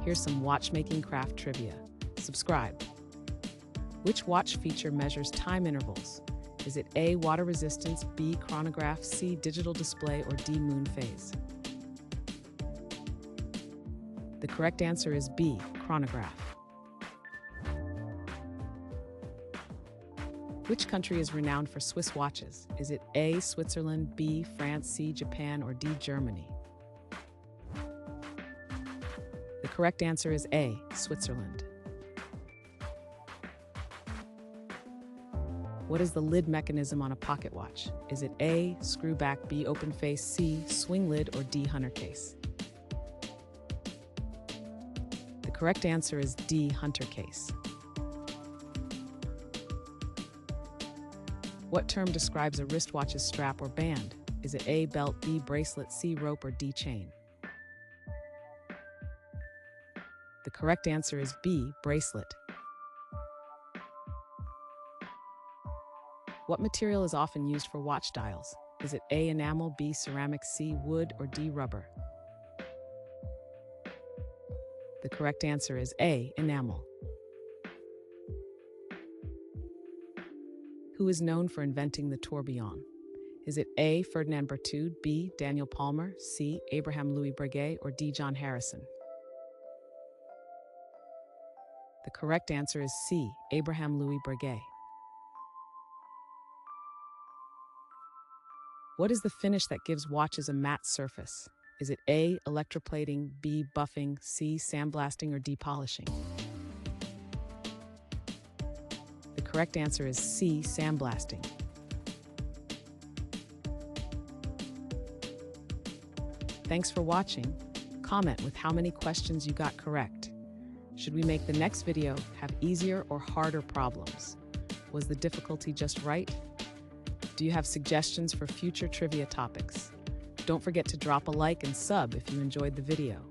Here's some watchmaking craft trivia. Subscribe. Which watch feature measures time intervals? Is it A, water resistance, B, chronograph, C, digital display, or D, moon phase? The correct answer is B, chronograph. Which country is renowned for Swiss watches? Is it A, Switzerland, B, France, C, Japan, or D, Germany? The correct answer is A, Switzerland. What is the lid mechanism on a pocket watch? Is it A, screw back, B, open face, C, swing lid, or D, hunter case? The correct answer is D, hunter case. What term describes a wristwatch's strap or band? Is it A, belt, B, bracelet, C, rope, or D, chain? The correct answer is B, bracelet. What material is often used for watch dials? Is it A, enamel, B, ceramic, C, wood, or D, rubber? The correct answer is A, enamel. Who is known for inventing the tourbillon? Is it A, Ferdinand Berthoud, B, Daniel Palmer, C, Abraham Louis Breguet, or D, John Harrison? The correct answer is C, Abraham Louis Breguet. What is the finish that gives watches a matte surface? Is it A, electroplating, B, buffing, C, sandblasting, or depolishing? The correct answer is C, sandblasting. Thanks for watching. Comment with how many questions you got correct. Should we make the next video have easier or harder problems? Was the difficulty just right? Do you have suggestions for future trivia topics? Don't forget to drop a like and sub if you enjoyed the video.